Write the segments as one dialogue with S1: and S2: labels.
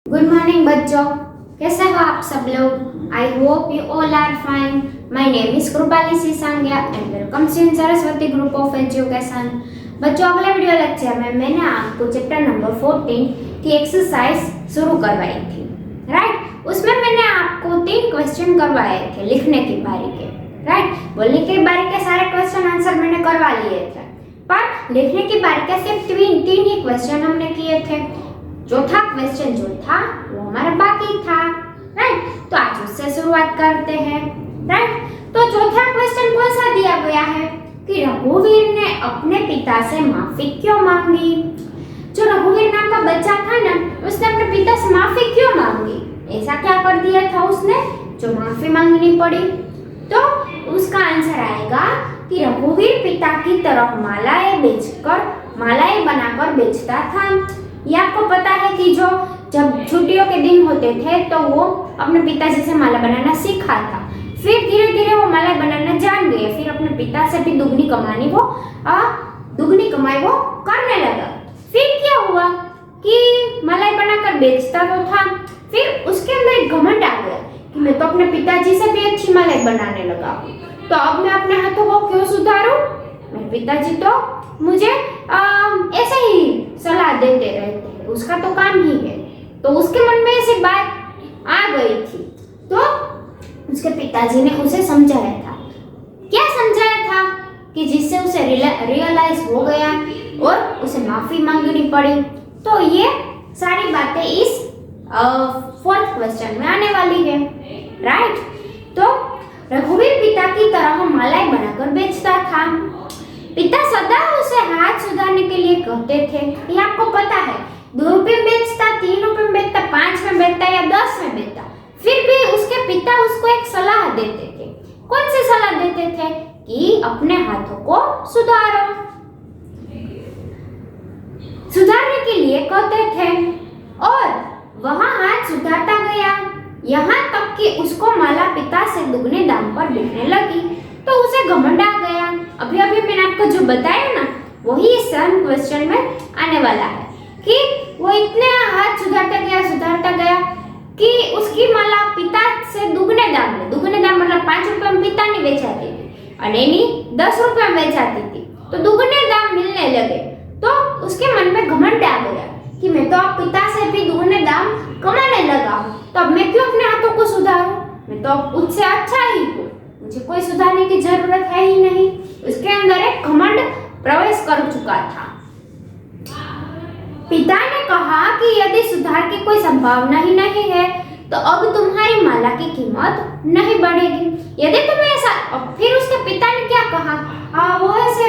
S1: Good morning बच्चों, कैसे हो आप सब लोग? I hope you all are fine. My name is Kripali Sisangiya and welcome in Saraswati group of education. बच्चों, अगले वीडियो लेक्चर में मैंने आपको चैप्टर नंबर 14 की एक्सरसाइज शुरू करवाई थी, राइट? उसमें मैंने आपको 3 क्वेश्चन करवाए थे लिखने की बारी के, राइट? बोलने की बारी के सारे क्वेश्चन आंसर मैंने करवा लिए थे, पर लिखने की बारी के सिर्फ 3 ही क्वेश्चन हमने किए थे। चौथा क्वेश्चन जो था वो हमारा बाकी था, राइट? तो आज उससे शुरुआत करते हैं, राइट? तो चौथा क्वेश्चन कौन सा दिया गया है कि रघुवीर ने अपने पिता से माफी क्यों मांगी? जो रघुवीर नाम का बच्चा था ना, उसने अपने पिता से माफी क्यों मांगी? ऐसा क्या कर दिया था उसने जो माफी मांगनी पड़ी? तो उसका आंसर आएगा कि रघुवीर पिता की तरफ मालाएं बनाकर बेचता था। ये आपको पता है कि जो जब छुट्टियों के दिन होते थे तो वो अपने पिताजी से माला बनाना सीखा था। फिर धीरे धीरे वो माला बनाना जान गए, फिर अपने पिता से भी दुगनी कमाई वो करने लगा। फिर क्या हुआ कि माला बनाकर बेचता तो था, फिर उसके अंदर एक घमंड आ गया कि मैं तो अपने पिताजी से भी अच्छी माला बनाने लगा, तो अब मैं अपने हाथों को क्यों सुधारूं? मेरे पिताजी तो मुझे ऐसे ही सलाह देते रहते हैं, उसका तो काम ही है। तो उसके मन में ऐसी बात आ गई थी, तो उसके पिताजी ने उसे समझाया था। क्या समझाया था? कि जिससे उसे रियलाइज हो गया और उसे माफी मांगनी पड़ी। तो ये सारी बातें इस 4th क्वेश्चन में आने वाली है, राइट? तो रघुवीर पिता की तरह मालाएं बनाकर बेचता था। पिता सदा उसे हाथ सुधारने के लिए कहते थे, ये आपको पता है, 2 रुपए में बेचता, 3 रुपए में बेचता, 5 में बेचता या 10 में बेचता, फिर भी उसके पिता उसको एक सलाह देते थे। कौन सी सलाह देते थे? कि अपने हाथों को सुधारो, सुधारने के लिए कहते थे। और वहां हाथ सुधारता गया, यहाँ तक कि उसको माला पिता से दुगने दाम पर बिकने लगी, तो उसे घमंड आ गया। अभी मैंने आपको जो बताया ना, वही इस क्वेश्चन में आने वाला है कि वो इतने हाथ सुधारता गया कि उसकी माला पिता से दुगने दाम मतलब 5 रुपए में पिता ने बेचाती थी और एनी 10 रुपए में बेचाती थी, तो दुगने दाम मिलने लगे। तो उसके मन में घमंड आ गया कि मैं तो अब पिता से भी दुगने दाम कमाने लगा हूँ, तो अब मैं क्यों अपने हाथों को सुधारूं? मैं तो अब उससे अच्छा ही हूँ, मुझे कोई सुधारने की जरूरत है ही नहीं। उसके अंदर एक घमंड प्रवेश कर चुका था। पिता ने कहा कि यदि सुधार की कोई संभावना ही नहीं है तो अब तुम्हारी माला की कीमत नहीं बढ़ेगी। यदि तुम्हें ऐसा, फिर उसके पिता ने क्या कहा? वो ऐसे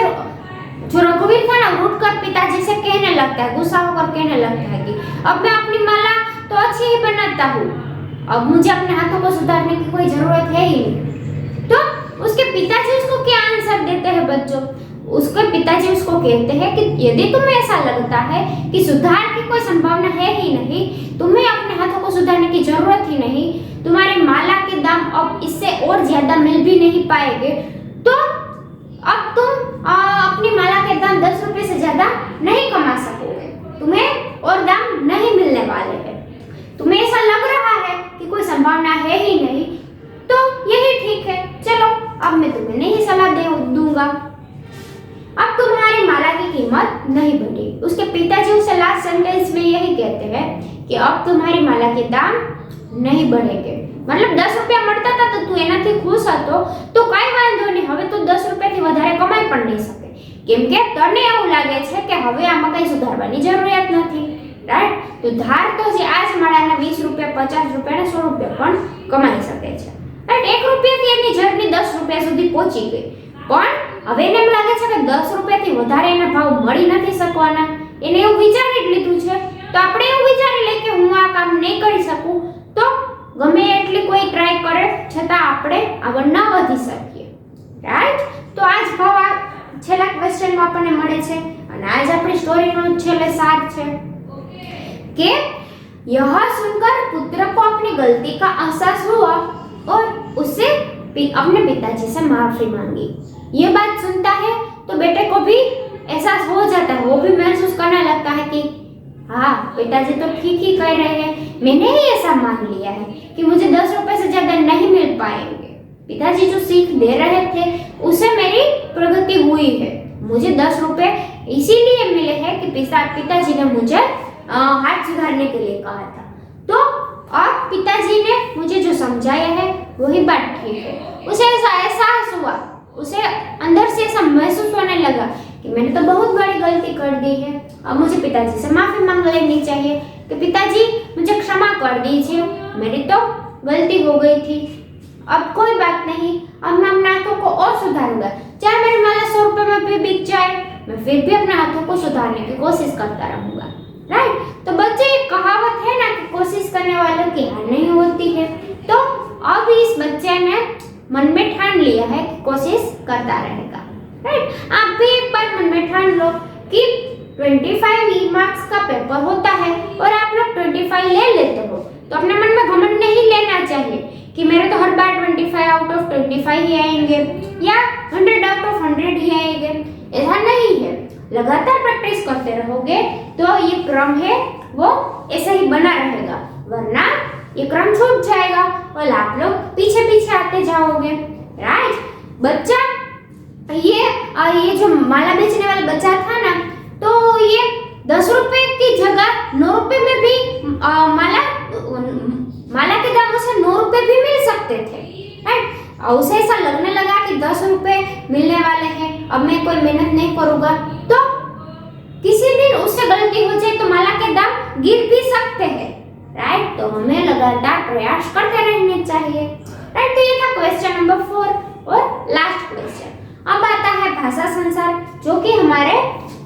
S1: जो रघुवीर था ना, रूठ कर पिताजी से कहने लगता है, गुस्सा होकर कहने लगता है कि अब मैं अपनी माला तो अच्छी ही बनाता हूँ, अब मुझे अपने हाथों को सुधारने की कोई जरूरत है ही नहीं। तो उसके पिताजी उसको क्या आंसर देते हैं बच्चों? उसके पिताजी उसको कहते हैं कि यदि तुम्हें ऐसा लगता है कि सुधार की कोई संभावना है ही नहीं, तुम्हें अपने हाथों को सुधारने की जरूरत ही नहीं, तुम्हारे माला के दाम अब इससे और ज्यादा मिल भी नहीं पाएंगे, तो अब तुम अपनी माला के दाम 10 रुपए से ज्यादा नहीं कमा सकोगे, तुम्हें और दाम नहीं मिलने वाले हैं। तुम्हें ऐसा लग रहा है कि कोई संभावना है ही नहीं, तो यही ठीक है, चलो अब मैं तुम्हें नहीं सलाह दूंगा, अब तुम्हारी माला की कीमत नहीं बढ़ेगी। उसके पिताजी उसे लास्ट सेंटेंस में यही कहते हैं कि अब तुम्हारी माला के दाम नहीं बढ़ेंगे। मतलब 10 रुपया મળતા હતા તો તું એનાથી ખુશ હતો તો કઈ વાંધો નહીં, હવે તો 10 રૂપિયાથી વધારે કમાઈ પણ નહીં શકે, કેમ કે તને એવું લાગે છે કે હવે આમાં કઈ સુધારવાની જરૂરિયાત નથી, રાઈટ? તો ધાર તો જે આજ માળાના 20 રૂપિયા 50 રૂપિયા અને 100 રૂપિયા પણ કમાઈ શકે છે, રાઈટ? 1 રૂપિયાથી એની ઝડપી 10 રૂપિયા સુધી પહોંચી ગઈ, પણ હવે એને એમ લાગે છે કે 10 રૂપિયાથી વધારે એના ભાવ મળી નથી શકવાના, એને એવું વિચારી લીધું છે। તો આપણે એવું વિચારી લઈએ કે હું આ કામ નહીં કરી શકું, તો ગમે એટલી કોઈ ટ્રાય કરે છતાં આપણે આગળ ન વધી શકીએ, રાઈટ? તો આજ ભાવ આ છેલ્લા ક્વેશ્ચનમાં આપણને મળે છે અને આજ આપણી સ્ટોરીનો છેલ્લે સાર છે કે यह सुनकर पुत्र को अपनी गलती का एहसास हुआ और उससे अपने पिताजी से माफी मांगी। ये बात सुनता है तो बेटे को भी एहसास हो जाता है, वो भी महसूस करने लगता है कि हाँ, पिताजी तो ठीक ही कह रहे हैं। मैंने ही ऐसा मान लिया है कि मुझे 10 रुपए से ज्यादा नहीं मिल पाएंगे। पिताजी जो सीख दे रहे थे उससे मेरी प्रगति हुई है। मुझे 10 रुपए इसीलिए मिले हैं कि पिताजी ने मुझे हाथ सुधारने के लिए कहा था। तो अब पिताजी ने मुझे जो समझाया है वही बात ठीक है। उसे ऐसा एहसास हुआ, उसे अंदर से ऐसा महसूस होने लगा कि मैंने तो बहुत बड़ी गलती कर दी है। अब मुझे पिताजी से माफी मांग लेनी चाहिए कि पिताजी मुझे क्षमा कर दीजिए, मेरी तो गलती हो गई थी। अब कोई बात नहीं, अब मैं अपने हाथों को और सुधारूंगा। चाहे मेरी माला 100 रुपए में भी बिक जाए, मैं फिर भी अपने हाथों को सुधारने की कोशिश करता रहूंगा। राइट? तो बच्चे, एक कहावत है ना कि कोशिश करने वालों की हार नहीं होती है। तो अब इस बच्चे ने मन में ठान लिया है कि कोशिश करता रहेगा। राइट? आप भी एक बार मन में ठान लो कि 25 मार्क्स का पेपर होता है और आप लोग 25 ले लेते हो, तो अपने मन में घमंड नहीं लेना चाहिए कि मेरे तो हर बार 25 आउट ऑफ 25 ही आएंगे या 100 आउट ऑफ 100 ही आएंगे। ऐसा नहीं है। लगातार प्रैक्टिस करते रहोगे तो ये क्रम है वो ऐसा ही बना रहेगा, वरना ये क्रम छूट जाएगा और आप लोग पीछे पीछे आते जाओगे। राइट? बच्चा, ये जो माला बेचने वाला बच्चा था ना, तो ये 10 रुपए की जगह 9 रुपए में भी माला के दामों से 9 रुपए भी मिल सकते थे। राइट? और उसे ऐसा लगने लगा कि 10 रुपए मिलने वाले हैं, अब मैं कोई मेहनत नहीं करूंगा, तो किसी दिन उससे गलती हो जाए तो माला के दाम गिर भी सकते हैं। राइट? तो हमें लगातार प्रयास करते रहने चाहिए। राइट? तो ये था क्वेश्चन नंबर 4 और लास्ट क्वेश्चन। अब आता है भाषा संसार, जो कि हमारे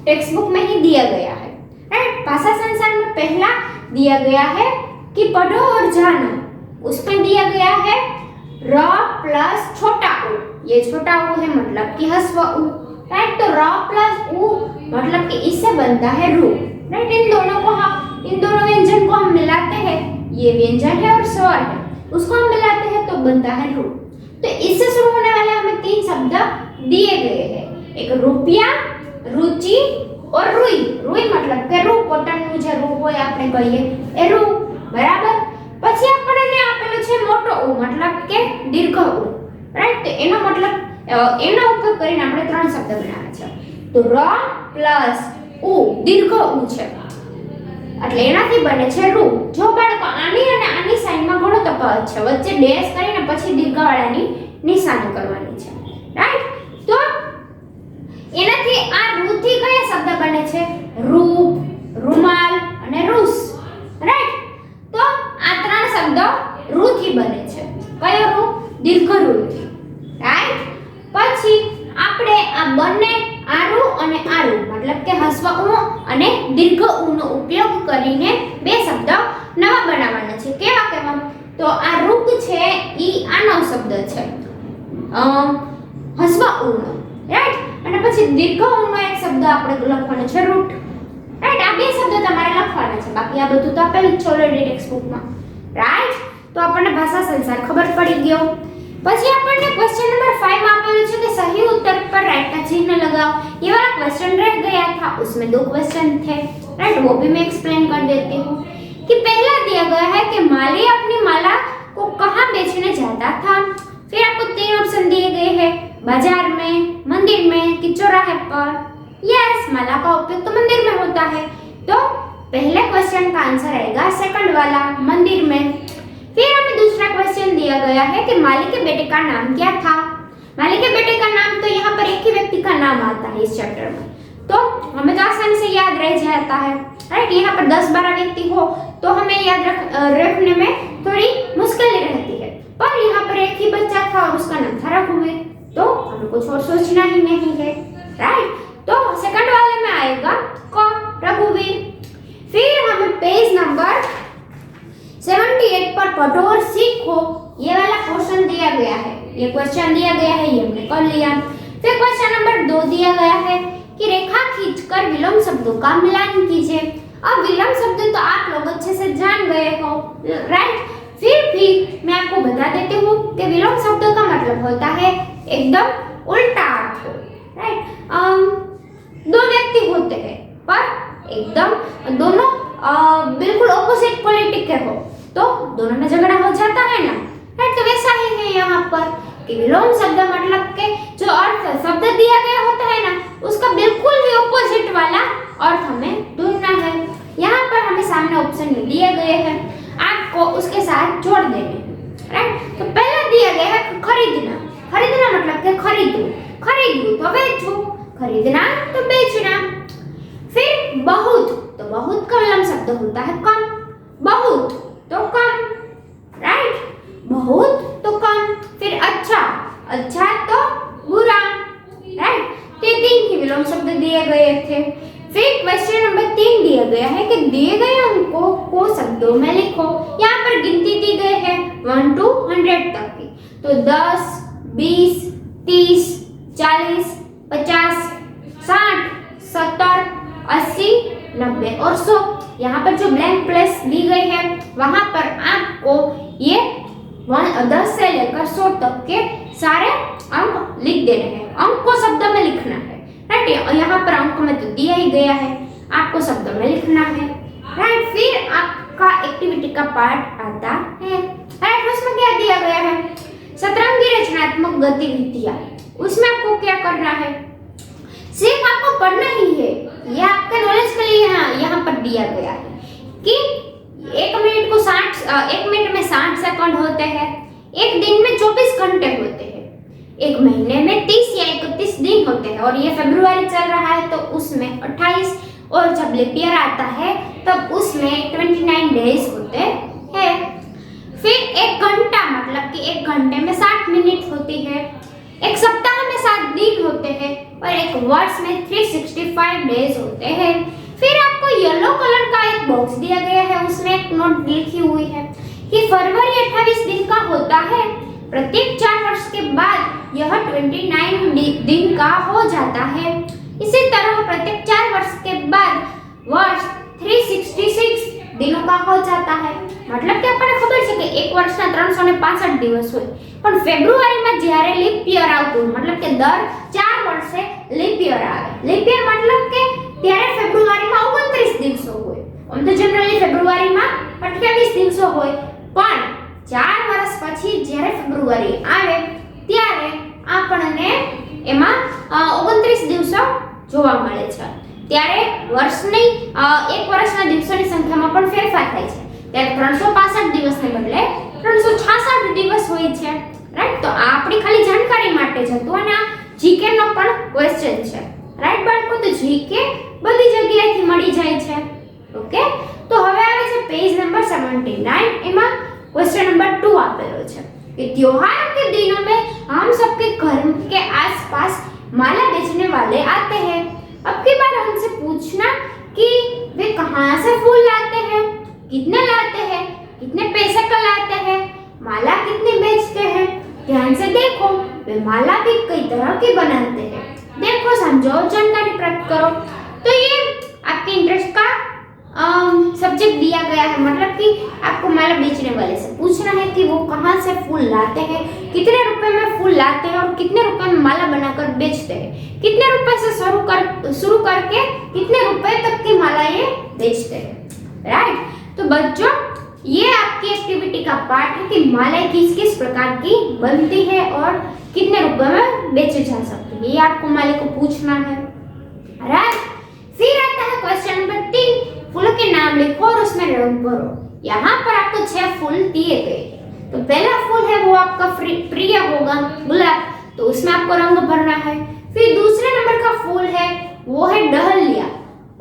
S1: टेक्स्ट बुक में ही दिया गया है। राइट? भाषा संसार में पहला दिया गया है कि पढ़ो और जानो। उसमें दिया गया है र प्लस छोटा उ। ये छोटा उ है मतलब कि ह्रस्व उ। राइट? तो र प्लस उ मतलब कि इससे बनता है रू। राइट? इन दोनों व्यंजन को हम मिलाते हैं, ये व्यंजन है और स्वर है, उसको हम मिलाते हैं तो बनता है रू। तो इससे शुरू होने वाले हमें 3 शब्द दिए गए हैं, एक रुपया, रुचि और रुई। रुई मतलब કે રૂ પોતાનું જે રૂ હોય આપણે કહીએ એ રૂ, બરાબર। પછી આપણને આપેલું છે મોટો ઉ मतलब કે દીર્ઘ ઉ। રાઈટ? તો એનો मतलब એનો ઉપયોગ કરીને આપણે 3 શબ્દ બનાવ્યા છે। તો ર પ્લસ ઉ દીર્ઘ ઉ છે એટલે એનાથી બને છે રૂ। જો બાળકો આની અને આની સાઈનમાં ઘણો તફાવત છે, વચ્ચે ડેશ કરીને પછી દીર્ઘવાળાની નિશાની કરવાની છે। રાઈટ? તો એનાથી આ રૂ થી કયા શબ્દ બને છે? રૂપ, રૂમાલ અને રૂસ। રાઈટ? તો આ 3 શબ્દ રૂ થી બને છે। કયો રૂ? દીર્ઘ રૂ થી। રાઈટ? પછી આપણે આ બંને આરુ અને આરુ मतलब કે હસ્વ ઉ અને દીર્ઘ ઉ નો ઉપયોગ કરીને 2 શબ્દ નવા બનાવવાના છે। કેવા? તો આ રૂપ છે ઈ આનો શબ્દ છે હસ્વ ઉ નો। રાઈટ? અને પછી દીર્ઘ ઉ નો એક શબ્દ આપણે લખવાનો છે રૂટ। રાઈટ? આ 2 શબ્દ તમારે લખવાના છે, બાકી આ બધું તો આપેલું જ છે ઓલરેડી ટેક્સ્ટ બુકમાં। રાઈટ? તો આપણને ભાષા સંસાર ખબર પડી ગયો। પછી આપણને क्वेश्चन नंबर 5 में आपेलू है कि सही उत्तर पर राइट का चिन्ह लगाओ। ये वाला क्वेश्चन रह गया था, उसमें 2 क्वेश्चन थे। राइट? वो भी मैं एक्सप्लेन कर देती हूँ कि पहला दिया गया है कि माली अपनी माला को कहाँ बेचने जाता था। फिर आपको 3 ऑप्शन दिए गए हैं, बाजार में, मंदिर में कि चौराहे पर। यस, माला का उपयोग तो मंदिर में होता है, तो पहले क्वेश्चन का आंसर आएगा सेकंड वाला, मंदिर में। फिर हमें दूसरा क्वेश्चन दिया गया है कि माली के बेटे का नाम क्या था। माली के बेटे का नाम तो यहाँ पर एक ही व्यक्ति का नाम आता है इस चैप्टर में, तो हमें तो आसानी से याद रह जाता है। राइट? यहाँ पर 10-12 व्यक्ति हो तो हमें याद रखने में थोड़ी मुश्किल रहती है, पर यहाँ पर एक ही बच्चा था और उसका नाम था रघुवीर, तो हमें कुछ और सोचना ही नहीं है। राइट? तो सेकंड वाले में आएगा कौन? रघुवीर। फिर हमें पेज नंबर 78 पर पढ़ो और सीखो, ये वाला क्वेश्चन दिया गया है। ये क्वेश्चन दिया गया है, ये हमने कर लिया। फिर क्वेश्चन नंबर 2 दिया गया है कि रेखा खींचकर विलोम शब्दों का मिलान कीजिए। अब विलोम शब्द तो आप लोग अच्छे से जान गए हो। राइट? फिर भी मैं आपको बता देती हूँ कि विलोम शब्दों का मतलब होता है एकदम उल्टा अर्थ। राइट? 2 व्यक्ति होते हैं पर एकदम दोनों बिल्कुल ऑपोजिट क्वालिटी के हो तो दोनों में झगड़ा हो जाता है ना। राइट, तो वैसा ही है यहाँ पर कि विलोम शब्द मतलब के जो अर्थ शब्द दिया गया होता है ना उसका बिल्कुल ही ऑपोजिट वाला अर्थ हमें ढूंढना है। यहाँ पर हमें सामने ऑप्शन में दिए गए हैं, आपको उसके साथ जोड़ देने हैं। राइट, तो पहला दिया गया है खरीदना। खरीदना मतलब के खरीदू, खरीदू तो बेचू, खरीदना तो बेचना। फिर बहुत, तो बहुत का विलोम शब्द होता है कम, बहुत तो कम। राइट, बहुत तो कम। फिर अच्छा, अच्छा तो बुरा। राइट, तो तीन ही विलोम शब्द दिए गए थे। फिर क्वेश्चन नंबर 3 दिया गया है कि दिए गए अंकों को शब्दों में लिखो। यहाँ पर गिनती दी गई है 1 to 100 तक की, तो 10, 20, 30, 40, 50, 60, 70, 80, 90 और 100। यहाँ पर जो ब्लैंक प्लेस दी गई है वहां पर आपको ये 10 से लेकर 100 तक के सारे अंक लिख देने हैं। अंक को शब्द में लिखना है। राइट, यहाँ पर अंक में तो दिया ही गया है, आपको शब्द में लिखना है। राइट, फिर आपका एक्टिविटी का पार्ट आता है। राइट, उसमें क्या दिया गया है, शतरंगी रचनात्मक गतिविधियां। उसमें आपको क्या करना है, सिर्फ आपको पढ़ना ही है। ये आपके नॉलेज के लिए यहाँ पर दिया गया है कि 1 मिनट में 60 सेकंड होते हैं, एक दिन में 24 घंटे होते हैं, एक महीने में 30 या 31 दिन होते हैं, और ये फरवरी चल रहा है तो उसमें 28, और जब लीप ईयर आता है तब उसमें 29 डेज होते हैं। फिर 1 घंटा मतलब कि 1 घंटे में 60 मिनट होती है, एक सप्ताह में 7 दिन होते हैं, और एक वर्ष में 365 डेज होते हैं। फिर आपको येलो कलर का एक बॉक्स दिया गया है, उसमें एक नोट लिखी हुई है कि फरवरी 28 दिन का होता है, प्रत्येक 4 वर्ष के बाद यह 29 दिन का हो जाता है। इसी तरह प्रत्येक 4 वर्ष के बाद वर्ष 366 दिनों का हो जाता है। मतलब કે આપણને ખબર છે કે એક વર્ષના 365 દિવસ હોય, પણ ફેબ્રુઆરીમાં જ્યારે લીપ યર આવતું, मतलब કે દર 4 વર્ષે લીપ યર આવે। લીપ યર मतलब કે ત્યારે ફેબ્રુઆરીમાં 29 દિવસો હોય। આમ તો જનરલી ફેબ્રુઆરીમાં 28 દિવસો હોય, પણ 4 વર્ષ પછી જ્યારે ફેબ્રુઆરી આવે ત્યારે આપણને એમાં 29 દિવસો જોવા મળે છે। ત્યારે વર્ષની 1 વર્ષના દિવસોની સંખ્યામાં પણ ફેરફાર થાય છે। ત્યારે 365 દિવસને બદલે 366 દિવસ હોય છે। રાઈટ, તો આ આપણી ખાલી જાણકારી માટે જ હતું, અને આ જીકે નો પણ ક્વેશ્ચન છે। રાઈટ બાળકો, તો જીકે બધી જગ્યાએથી મળી જાય છે। ઓકે, તો હવે આવે છે પેજ નંબર 79। એમાં क्वेश्चन नंबर 2 आपेलो છે कि त्योहारों के दिनों में हम सबके घर के आसपास माला बेचने वाले आते हैं। अब की बार उनसे पूछना कि वे कहाँ से फूल लाते हैं, कितने लाते हैं, कितने पैसे का लाते हैं, माला कितनी बेचते हैं। ध्यान से देखो, वे माला भी कई तरह की बनाते हैं। देखो, समझो और जानकारी प्राप्त करो। तो ये आपके इंटरेस्ट का सब्जेक्ट दिया गया है, मतलब कि आपको माला बेचने वाले से पूछना है कि वो कहाँ से फूल लाते हैं, कितने रुपए में फूल लाते हैं, और कितने रुपए में माला बनाकर बेचते हैं, कितने रुपए से शुरू करके कितने रुपए तक की माला ये बेचते हैं। राइट, तो बच्चों ये आपकी एक्टिविटी का पार्ट है कि मालाएं किस किस प्रकार की बनती है और कितने रुपए में बेचे जा सकते हैं, ये आपको माले को पूछना है। राइट, फिर आता है क्वेश्चन नंबर 3, फूलों के नाम लिखो और उसमें रंग भरो। यहाँ पर आपको 6 फूल दिए गए। तो पहला फूल है वो आपका प्रिय होगा गुलाब, तो उसमें आपको रंग भरना है। फिर दूसरे नंबर का फूल है वो है डहलिया,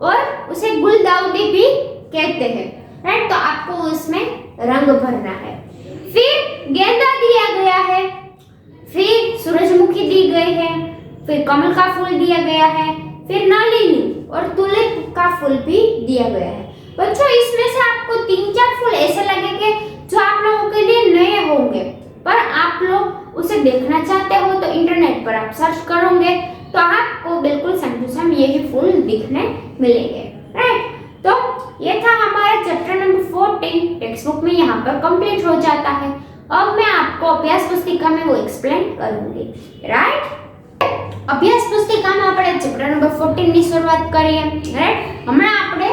S1: और उसे गुलदाउदी भी कहते हैं। राइट, तो आपको उसमें रंग भरना है। फिर गेंदा दिया गया है, फिर सूरजमुखी दी गई है, फिर कमल का फूल दिया गया है, फिर नलिनी और तुलिप का फूल भी दिया गया है। बच्चों, इसमें से आपको 3-4 फूल ऐसे लगेंगे जो आप लोगों के लिए नए होंगे, पर आप लोग उसे देखना चाहते हो तो इंटरनेट पर आप सर्च करोगे तो आपको बिल्कुल सेम टू सेम यही फूल दिखने मिलेंगे। राइट, तो ये था हमारा चैप्टर नंबर 14 टेक्स्ट बुक में यहाँ पर कंप्लीट हो जाता है। अब मैं आपको अभ्यास पुस्तिका में वो एक्सप्लेन करूंगी। राइट, अभ्यास पुस्तिकाમાં આપણે ચેપ્ટર નંબર 14 ની શરૂઆત કરીએ। રાઈટ, હમણાં આપણે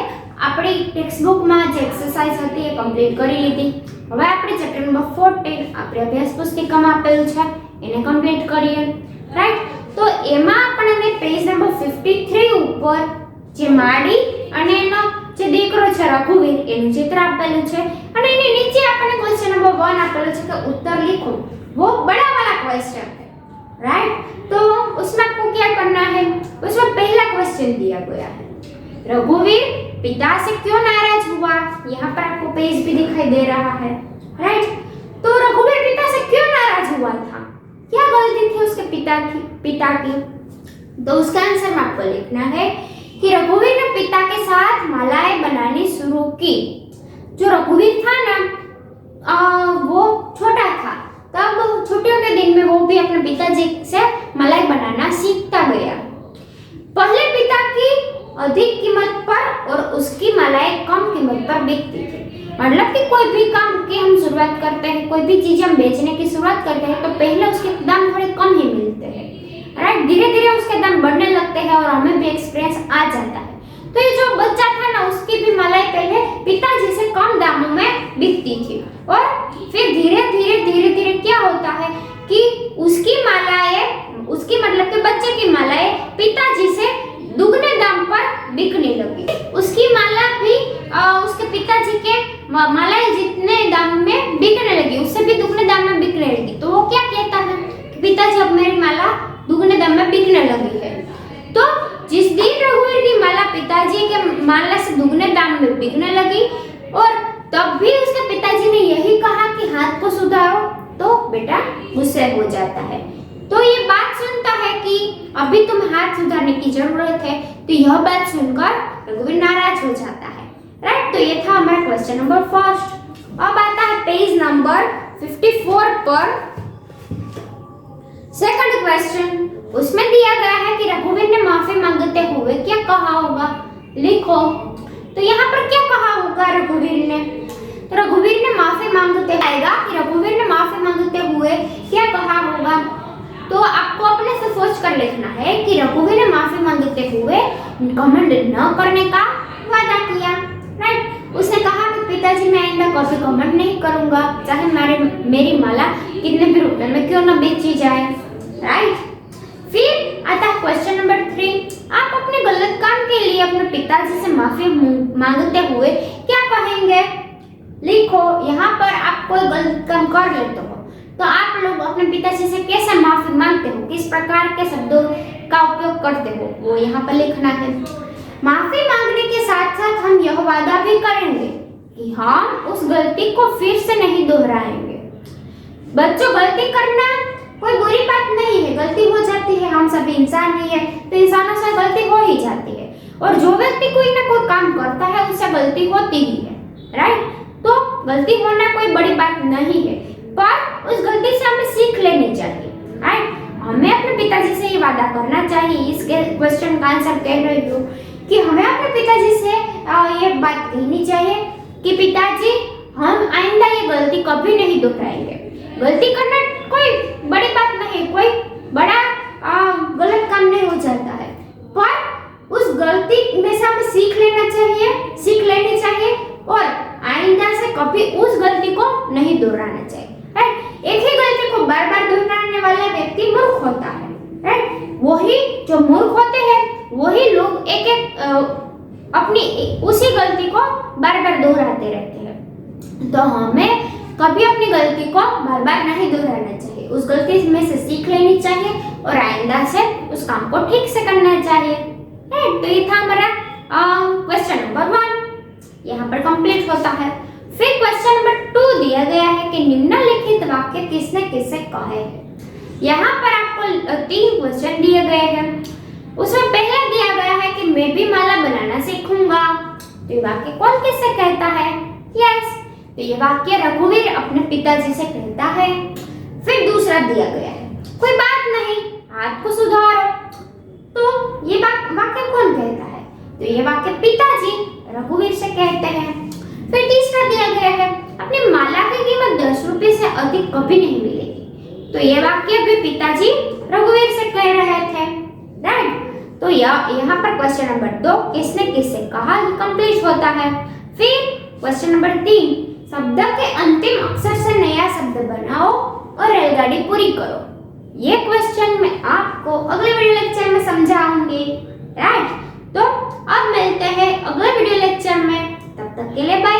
S1: આપણી ટેક્સ્ટ બુકમાં જે એક્સરસાઇઝ હતી એ કમ્પ્લીટ કરી લીધી. હવે આપણે ચેપ્ટર નંબર 14 આપણે અભ્યાસ પુસ્તિકામાં આપેલું છે એને કમ્પ્લીટ કરીએ. રાઈટ, તો એમાં આપણને પેજ નંબર 53 ઉપર જે માડી અને એનો જે દીકરો છે રઘુવીર એનું ચિત્ર આપેલું છે અને એની નીચે આપણને ક્વેશ્ચન નંબર 1 આપેલું છે કે उत्तर लिखो. वो बड़ा वाला क्वेश्चन है. राइट, तो उसमें आपको क्या करना है, उसमें पहला क्वेश्चन दिया गया है रघुवीर पिता से क्यों नाराज हुआ. यहाँ पर आपको पेज भी दिखाई दे रहा है. राइट, तो रघुवीर पिता से क्यों नाराज हुआ था, क्या गलती थी उसके पिता की. तो उसका आंसर में आपको लिखना है कि रघुवीर ने पिता के साथ मालाएं बनानी शुरू की. जो रघुवीर था ना वो छोटा था, तब छुट्टियों के दिन में वो भी अपने पिताजी से मलाई बनाना सीखता गया. पहले पिता की अधिक कीमत पर और उसकी मालाएं कम कीमत पर बिकती थी. मतलब कि कोई भी काम की हम शुरुआत करते हैं, कोई भी चीज हम बेचने की शुरुआत करते हैं तो पहले उसके दाम थोड़े कम ही मिलते हैं. राइट, धीरे धीरे उसके दाम बढ़ने लगते हैं और हमें भी एक्सपीरियंस आ जाता है. तो ये जो बच्चा था ना उसकी भी मालाएं पहले पिताजी से कम दामों में बिकती थी और फिर धीरे धीरे क्या होता है कि उसकी मालाएं, उसकी मतलब के बच्चे की मालाएं पिताजी से दुगने दाम पर बिकने लगी. उसकी माला भी उसके पिताजी के मालाएं जितने दाम में बिकने लगी उससे भी दुगने दाम में बिकने लगी. तो वो क्या कहता है कि पिताजी अब मेरी माला दुगने दाम में बिकने लगी है. तो जिस दिन रघुवीर की माला पिताजी के माला से दुगने दाम में बिकने लगी और तब भी उसके पिताजी ने यही कहा कि हाथ को सुधारो, तो बेटा गुस्से हो जाता है. तो ये बात सुनता है कि अभी तुम्हें हाथ सुधारने की जरूरत है. तो यह बात सुनकर रघुवीर नाराज हो जाता है. राइट, तो ये था हमारा क्वेश्चन नंबर 1. अब आता है पेज नंबर 54 पर सेकंड क्वेश्चन. उसमें दिया गया है कि रघुवीर ने माफी मांगते हुए क्या कहा होगा, लिखो. तो यहाँ पर क्या कहा होगा रघुवीर ने, तो रघुवीर ने माफी मांगते आएगा कि रघुवीर ने माफी मांगते हुए क्या कहा होगा. तो आपको अपने से सोच कर लिखना है कि रघुवीर ने माफी मांगते हुए घमंड न करने का वादा किया. राइट, उसने कहा कि पिताजी मैं आइंदा कभी घमंड नहीं करूंगा, चाहे मेरी माला कितने भी रुपए में क्यों न बेची जाए. राइट, फिर आता है क्वेश्चन नंबर 3. आप अपने गलत काम के लिए अपने पिताजी से माफी मांगते हुए क्या कहेंगे, लिखो. यहाँ पर आप कोई गलत काम कर लेते हो तो आप लोग अपने पिताजी से कैसे माफी मांगते हो, किस प्रकार के शब्दों का उपयोग करते हो, वो यहाँ पर लिखना है. माफी मांगने के साथ साथ हम यह वादा भी करेंगे कि हम उस गलती को फिर से नहीं दोहराएंगे. बच्चों, गलती करना कोई बुरी बात नहीं है, गलती हो जाती है, हम सभी इंसान ही है तो इंसानों से गलती हो ही जाती है. और जो व्यक्ति कोई ना कोई काम करता है उससे गलती होती ही है. राइट, तो गलती होना कोई बड़ी बात नहीं है, पर उस गलती से हमें सीख लेनी चाहिए. राइट, हमें अपने पिताजी से ये वादा करना चाहिए. इसके क्वेश्चन का आंसर कह रही हूँ कि हमें अपने पिताजी से ये बात कहनी चाहिए कि पिताजी हम आइंदा ये गलती कभी नहीं दोहराएंगे. गलती करना कोई बड़ी बात नहीं, कोई बड़ा गलत काम नहीं हो जाता है, पर उस गलती में से हमें सीख लेनी चाहिए और आइंदा से कभी उस गलती को नहीं दोहराना चाहिए. राइट, एक ही गलती को बार बार दोहराने वाला व्यक्ति मूर्ख होता है. राइट, वही जो मूर्ख होते हैं वही लोग एक अपनी उसी गलती को बार बार दोहराते रहते हैं. तो हमें कभी अपनी गलती को बार बार नहीं दोहराना चाहिए, उस गलती में से सीख लेनी चाहिए और आइंदा से उस काम को ठीक से करना चाहिए. तो ये था हमारा क्वेश्चन नंबर 1, यहाँ पर कंप्लीट होता है. फिर क्वेश्चन नंबर 2 दिया गया है कि निम्नलिखित वाक्य किसने किसे कहे. यहाँ पर आपको 3 क्वेश्चन दिए गए हैं. उसमें पहला दिया गया है कि मैं भी माला बनाना सीखूंगा. तो ये वाक्य कौन किससे कहता है, यस, तो ये वाक्य रघुवीर अपने पिताजी से कहता है. फिर दूसरा दिया गया है कोई बात नहीं, हाथ को सुधारो. तो ये वाक्य कौन कहता है, तो ये वाक्य पिताजी रघुवीर से कहते हैं. फिर तीसरा दिया गया है अपनी माला की कीमत 10 रुपए से अधिक कभी नहीं मिलेगी. तो ये वाक्य भी पिताजी रघुवीर से कह रहे थे. राइट, तो यहाँ पर क्वेश्चन नंबर 2 किसने किससे कहा ये कंप्लीट होता है। फिर क्वेश्चन नंबर 3 शब्द के अंतिम अक्षर से नया शब्द बनाओ और रेलगाड़ी पूरी करो। ये क्वेश्चन मैं आपको अगले वीडियो लेक्चर में समझाऊंगी। राइट, तो अब मिलते हैं अगले वीडियो लेक्चर में, तब तक के लिए बाय।